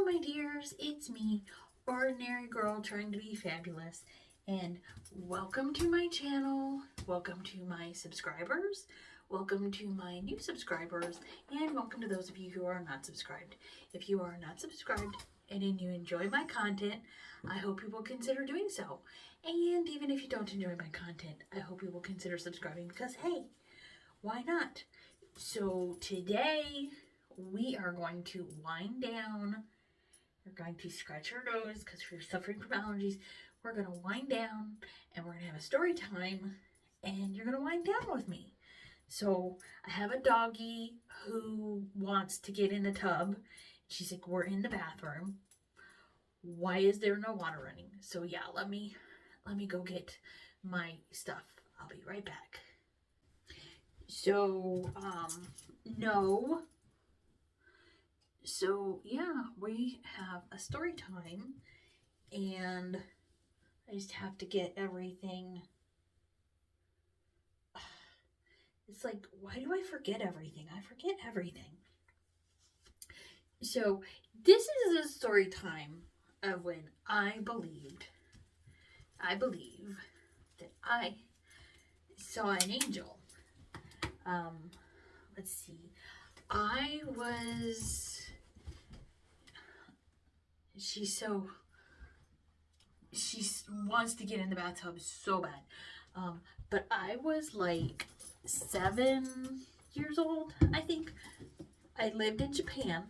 my dears, it's me, ordinary girl trying to be fabulous, and welcome to my channel, welcome to my subscribers, welcome to my new subscribers, and welcome to those of you who are not subscribed. If you are not subscribed and you enjoy my content, I hope you will consider doing so. And even if you don't enjoy my content, I hope you will consider subscribing because, hey, why not? So today we are going to wind down. We're going to scratch our nose because we're suffering from allergies. We're going to wind down and we're going to have a story time and you're going to wind down with me. So I have a doggie who wants to get in the tub. She's like, we're in the bathroom. Why is there no water running? So yeah, let me go get my stuff. I'll be right back. So, no. So, yeah, we have a story time, and I just have to get everything. It's like, why do I forget everything? I forget everything. So, this is a story time of when I believe that I saw an angel. Let's see. She wants to get in the bathtub so bad. But I was like 7 years old, I think. I lived in Japan.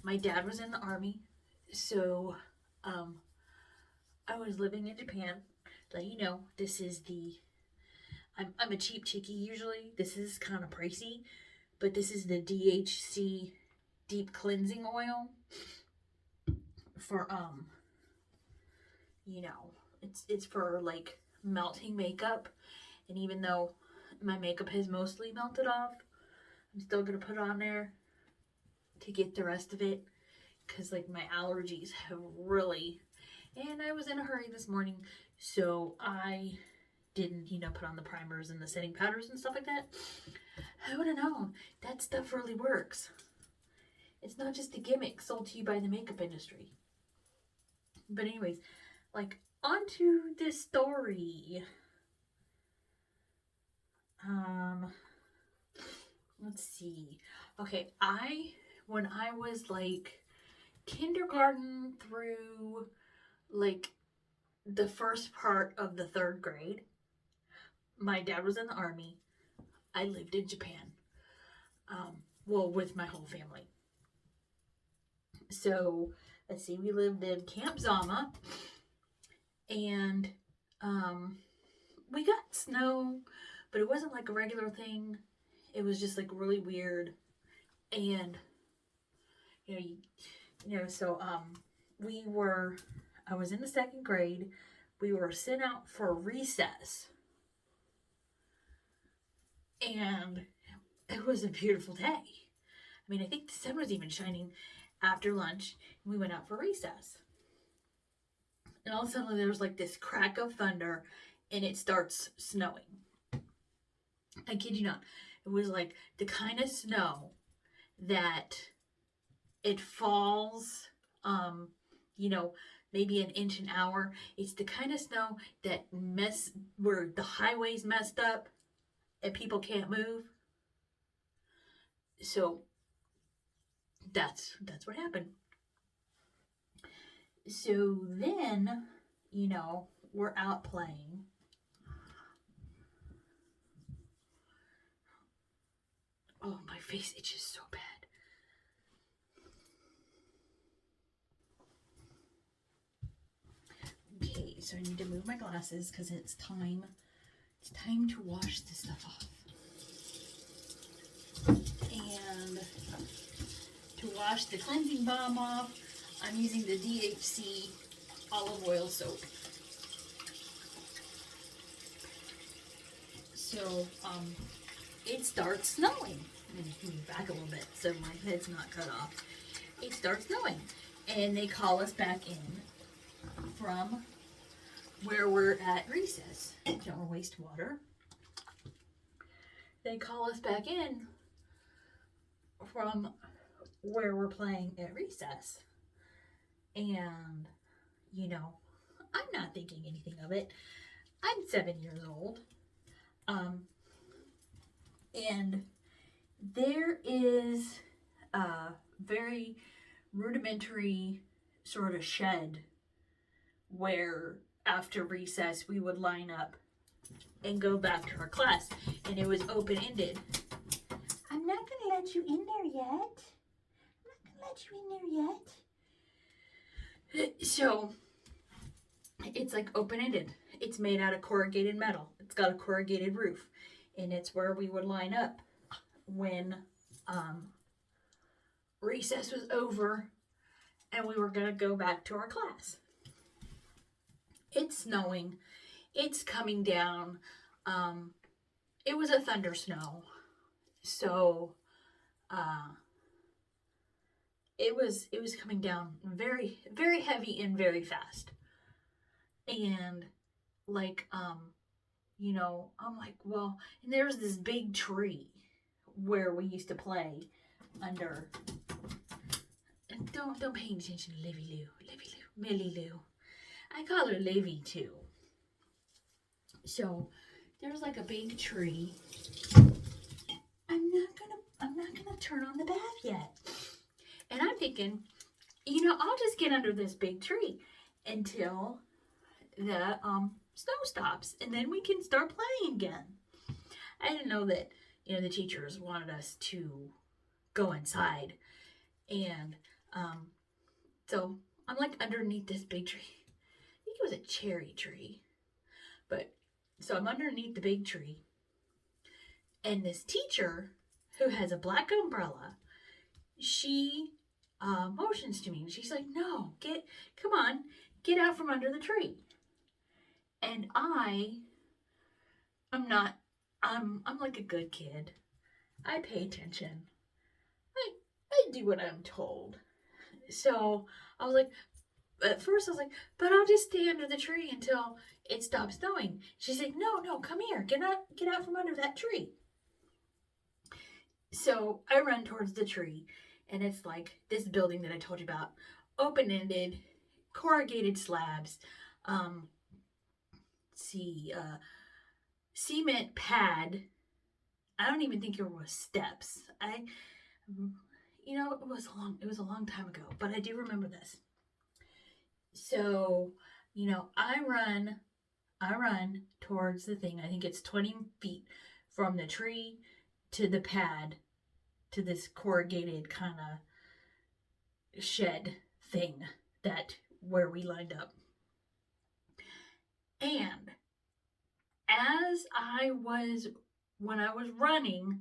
My dad was in the army. So, I was living in Japan. Like, you know, this is I'm a cheap chickie usually. This is kind of pricey. But this is the DHC deep cleansing oil for you know, it's for like melting makeup, and even though my makeup has mostly melted off, I'm still gonna put it on there to get the rest of it because like my allergies have really, and I was in a hurry this morning, so I didn't, you know, put on the primers and the setting powders and stuff like that. I would have known that stuff really works. It's not just a gimmick sold to you by the makeup industry. But anyways, like, onto this story. Let's see. Okay, when I was like kindergarten through like the first part of the 3rd grade, my dad was in the army. I lived in Japan. Well, with my whole family. So, let's see, we lived in Camp Zama, and we got snow, but it wasn't like a regular thing. It was just like really weird, and so I was in the 2nd grade. We were sent out for recess, and it was a beautiful day. I mean, I think the sun was even shining after lunch, and we went out for recess. And all of a sudden, there was like this crack of thunder, and it starts snowing. I kid you not. It was like the kind of snow that it falls, maybe an inch an hour. It's the kind of snow that where the highway's messed up and people can't move. So that's what happened. So then, we're out playing. Oh, my face itches so bad. Okay, so I need to move my glasses because it's time to wash this stuff off. And to wash the cleansing balm off, I'm using the DHC olive oil soap. So, it starts snowing. I'm going to move back a little bit so my head's not cut off. It starts snowing. And they call us back in from where we're at recess. Don't waste water. They call us back in from where we're playing at recess. And, I'm not thinking anything of it. I'm 7 years old. And there is a very rudimentary sort of shed where after recess we would line up and go back to our class, and it was open-ended. I'm not going to let you in there yet. So it's like open-ended. It's made out of corrugated metal. It's got a corrugated roof, and it's where we would line up when recess was over and we were going to go back to our class. It's snowing. It's coming down. It was a thunder snow. So it was coming down very, very heavy and very fast. And like, I'm like, well, and there's this big tree where we used to play under. And don't pay any attention to Livy Lou, Millie Lou. I call her Livy too. So there's like a big tree. I'm not gonna turn on the bath yet. And I'm thinking, I'll just get under this big tree until the snow stops, and then we can start playing again. I didn't know that, the teachers wanted us to go inside. And so I'm like underneath this big tree. I think it was a cherry tree. But so I'm underneath the big tree. And this teacher, who has a black umbrella, she motions to me. And she's like, no, come on, get out from under the tree. And I'm like a good kid. I pay attention. I do what I'm told. So I was like, at first I was like, but I'll just stay under the tree until it stops snowing. She's like, no, come here. Get out from under that tree. So I run towards the tree, and it's like this building that I told you about, open-ended, corrugated slabs, cement pad. I don't even think there was steps. It was a long time ago, but I do remember this. So, I run towards the thing. I think it's 20 feet from the tree to the pad to this corrugated kind of shed thing where we lined up. And when I was running,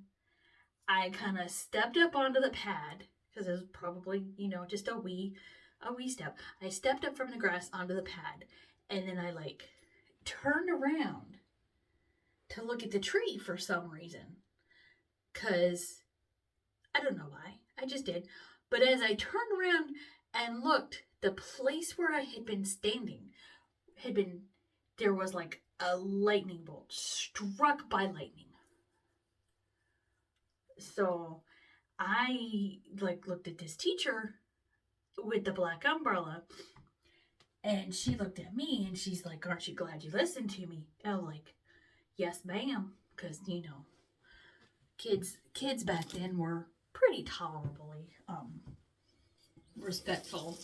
I kind of stepped up onto the pad because it was probably, just a wee step. I stepped up from the grass onto the pad, and then I turned around to look at the tree for some reason. Because I don't know why. I just did. But as I turned around and looked, the place where I had been standing there was like a lightning bolt struck by lightning. So I looked at this teacher with the black umbrella, and she looked at me and she's like, aren't you glad you listened to me? And I was like, yes, ma'am. Because, kids back then were pretty tolerably respectful.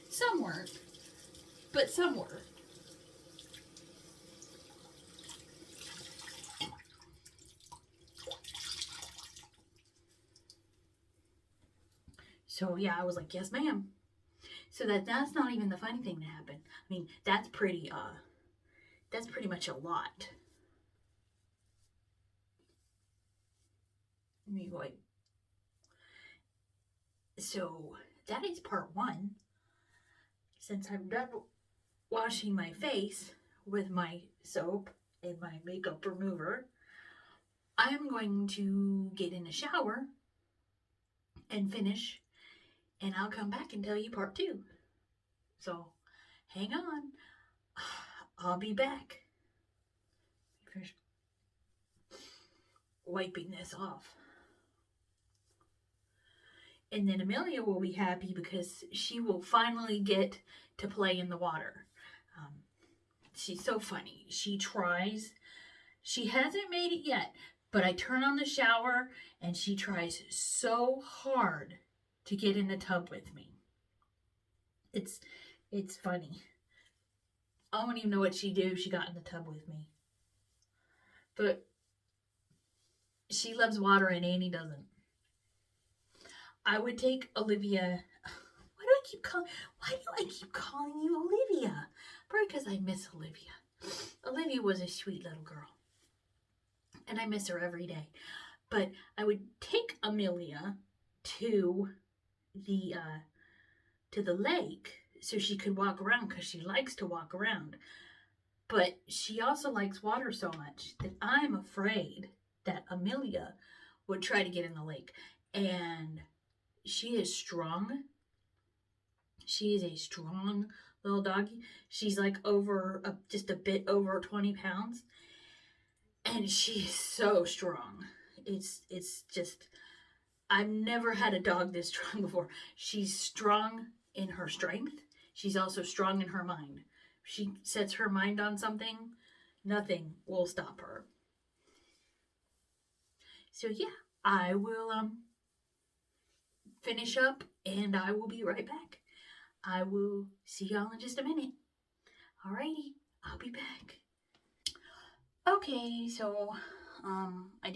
Some weren't, but some were. So yeah, I was like, yes, ma'am. So that's not even the funny thing that happened. I mean, that's pretty much a lot. Anyway, so that is part one. Since I'm done washing my face with my soap and my makeup remover, I'm going to get in a shower and finish, and I'll come back and tell you part two. So hang on. I'll be back. Finish wiping this off. And then Amelia will be happy because she will finally get to play in the water. Um, she's so funny. She tries. She hasn't made it yet, but I turn on the shower and she tries so hard to get in the tub with me. It's funny. I don't even know what she do. She got in the tub with me. But she loves water and Annie doesn't. I would take Olivia. Why do I keep calling you Olivia? Probably because I miss Olivia. Olivia was a sweet little girl. And I miss her every day. But I would take Amelia to the lake so she could walk around because she likes to walk around. But she also likes water so much that I'm afraid that Amelia would try to get in the lake. And she is strong. She is a strong little doggy. She's like just a bit over 20 pounds. And she is so strong. It's just, I've never had a dog this strong before. She's strong in her strength. She's also strong in her mind. If she sets her mind on something, nothing will stop her. So yeah, I will finish up and I will be right back. I will see y'all in just a minute. Alrighty, I'll be back. Okay, so I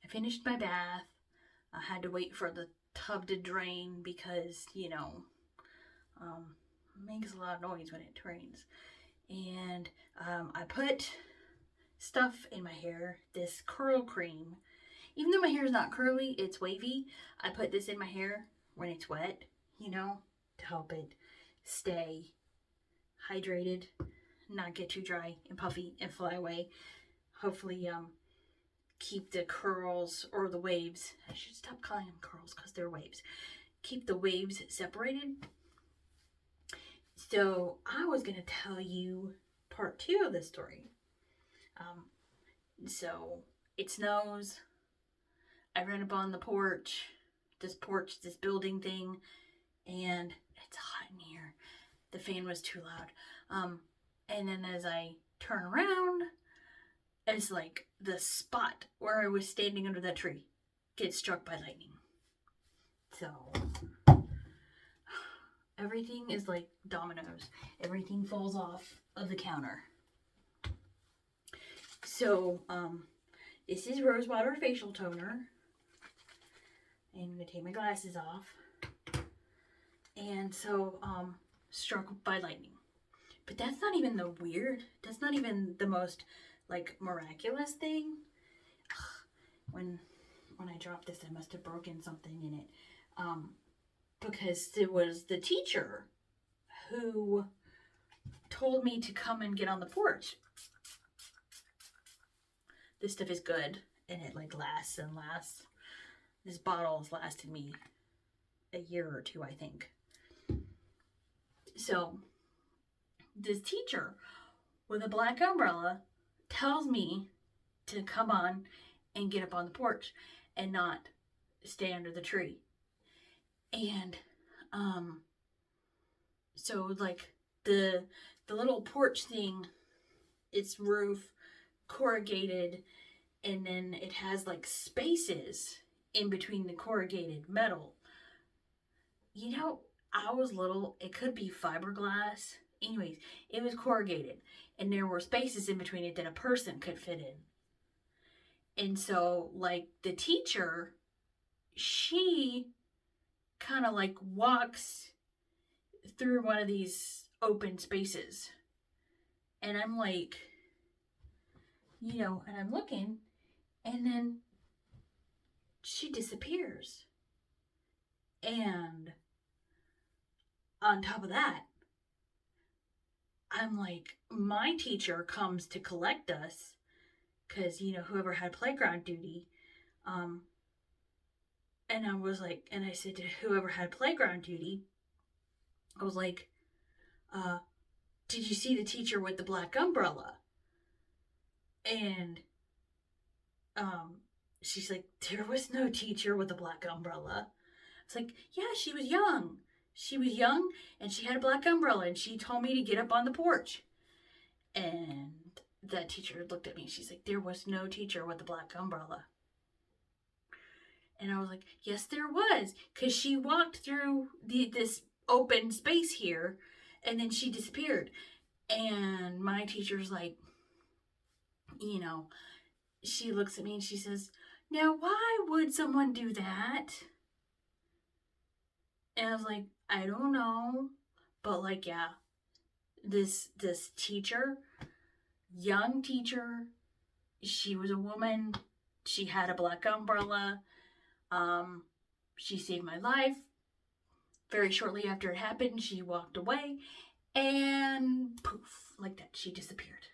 finished my bath. I had to wait for the tub to drain because, it makes a lot of noise when it drains. And I put stuff in my hair, this curl cream. Even though my hair is not curly, it's wavy. I put this in my hair when it's wet, to help it stay hydrated, not get too dry and puffy and fly away. Hopefully, keep the curls or the waves. I should stop calling them curls because they're waves. Keep the waves separated. So I was going to tell you part 2 of this story. So it snows. I ran up on the porch, this building thing, and it's hot in here. The fan was too loud. And then as I turn around, it's like the spot where I was standing under that tree gets struck by lightning. So everything is like dominoes. Everything falls off of the counter. So this is Rosewater facial toner. And I'm going to take my glasses off. And so, struck by lightning. But that's not even that's not even the most, miraculous thing. When I dropped this, I must have broken something in it. Because it was the teacher who told me to come and get on the porch. This stuff is good, and it, lasts and lasts. This bottle has lasted me a year or 2, I think. So, this teacher with a black umbrella tells me to come on and get up on the porch and not stay under the tree. And, so, the little porch thing, its roof, corrugated, and then it has, spaces in between the corrugated metal. I was little. It could be fiberglass. Anyways, it was corrugated. And there were spaces in between it that a person could fit in. And so, the teacher, she kind of, walks through one of these open spaces. And I'm and I'm looking. And then she disappears. And on top of that, I'm my teacher comes to collect us because, whoever had playground duty. And I was and I said to whoever had playground duty, I was did you see the teacher with the black umbrella? And she's there was no teacher with a black umbrella. It's like, yeah, she was young. She was young and she had a black umbrella and she told me to get up on the porch. And that teacher looked at me. She's like, there was no teacher with a black umbrella. And I was like, yes, there was. Because she walked through this open space here and then she disappeared. And my teacher's like, you know, she looks at me and she says, now why would someone do that? And I was like, I don't know. But like, yeah, this teacher, young teacher, she was a woman. She had a black umbrella. She saved my life. Very shortly after it happened, she walked away and poof, like that, she disappeared.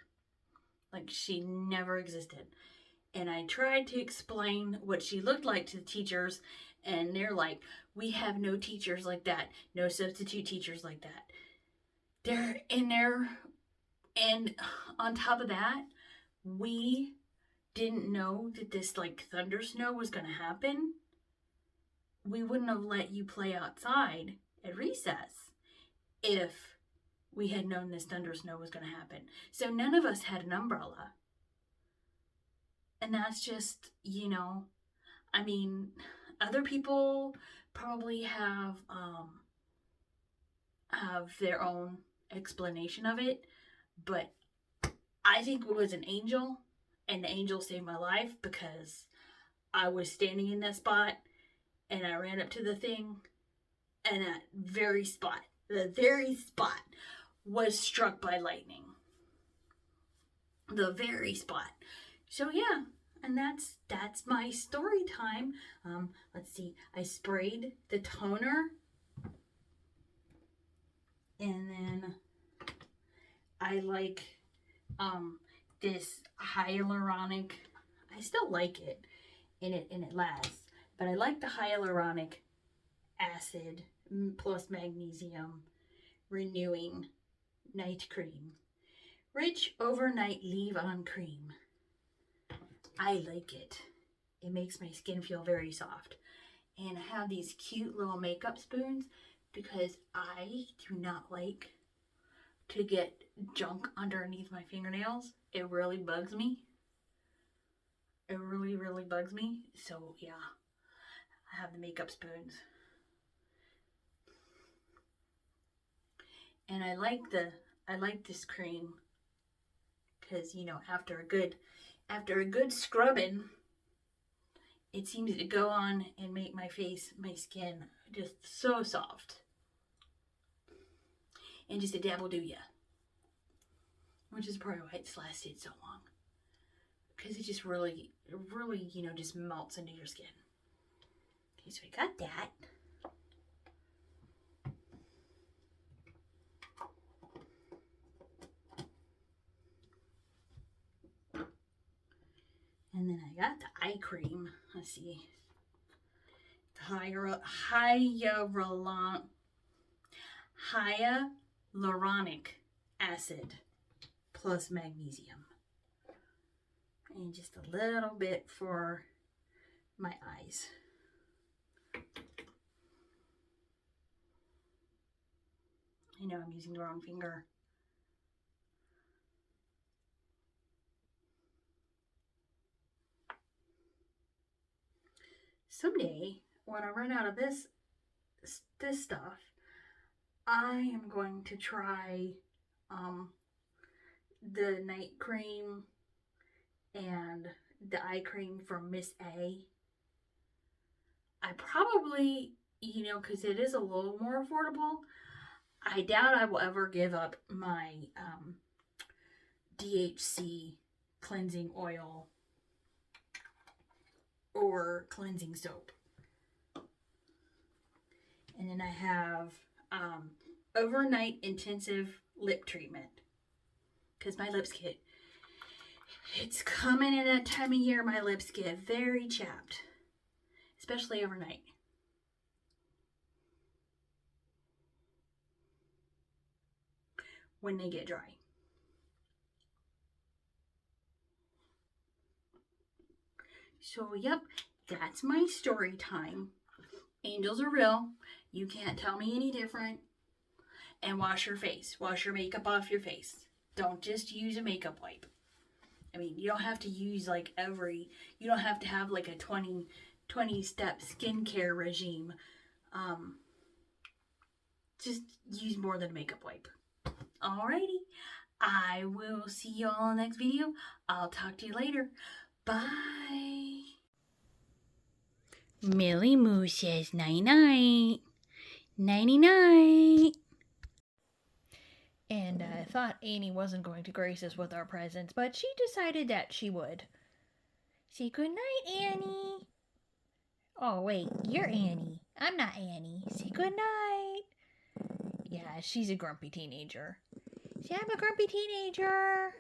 Like she never existed. And I tried to explain what she looked like to the teachers, and they're like, we have no teachers like that. No substitute teachers like that. They're in there. And on top of that, we didn't know that this like thunder snow was going to happen. We wouldn't have let you play outside at recess if we had known this thunder snow was going to happen. So none of us had an umbrella. And that's just, you know, I mean, other people probably have their own explanation of it, but I think it was an angel, and the angel saved my life because I was standing in that spot and I ran up to the thing, and that very spot, was struck by lightning. The very spot. So yeah, and that's my story time. Let's see. I sprayed the toner, and then I like this hyaluronic. I still like it, and it lasts. But I like the hyaluronic acid plus magnesium renewing night cream. Rich overnight leave-on cream. I like it. It makes my skin feel very soft. And I have these cute little makeup spoons because I do not like to get junk underneath my fingernails. It really bugs me. It really, really bugs me. So yeah, I have the makeup spoons. And I like this cream because, you know, after a good scrubbing, it seems to go on and make my skin just so soft. And just a dabble do ya. Which is probably why it's lasted so long. Because it just really, you know, just melts into your skin. Okay, so I got that. And then I got the eye cream. Let's see. The hyaluronic acid plus magnesium. And just a little bit for my eyes. I know I'm using the wrong finger. Someday, when I run out of this stuff, I am going to try the night cream and the eye cream from Miss A. I probably, you know, because it is a little more affordable, I doubt I will ever give up my DHC cleansing oil or cleansing soap. And then I have overnight intensive lip treatment because my lips it's coming in that time of year, my lips get very chapped, especially overnight. When they get dry. So, yep, that's my story time. Angels are real. You can't tell me any different. And wash your face. Wash your makeup off your face. Don't just use a makeup wipe. I mean, you don't have to use like you don't have to have like a 20 step skincare regime. Um, just use more than a makeup wipe. Alrighty. I will see you all in the next video. I'll talk to you later. Bye. Millie Moo says night-night. Nighty-night. And I thought Annie wasn't going to grace us with our presents, but she decided that she would. Say goodnight, Annie. Oh, wait, you're Annie. I'm not Annie. Say goodnight. Yeah, she's a grumpy teenager. Say, I'm a grumpy teenager.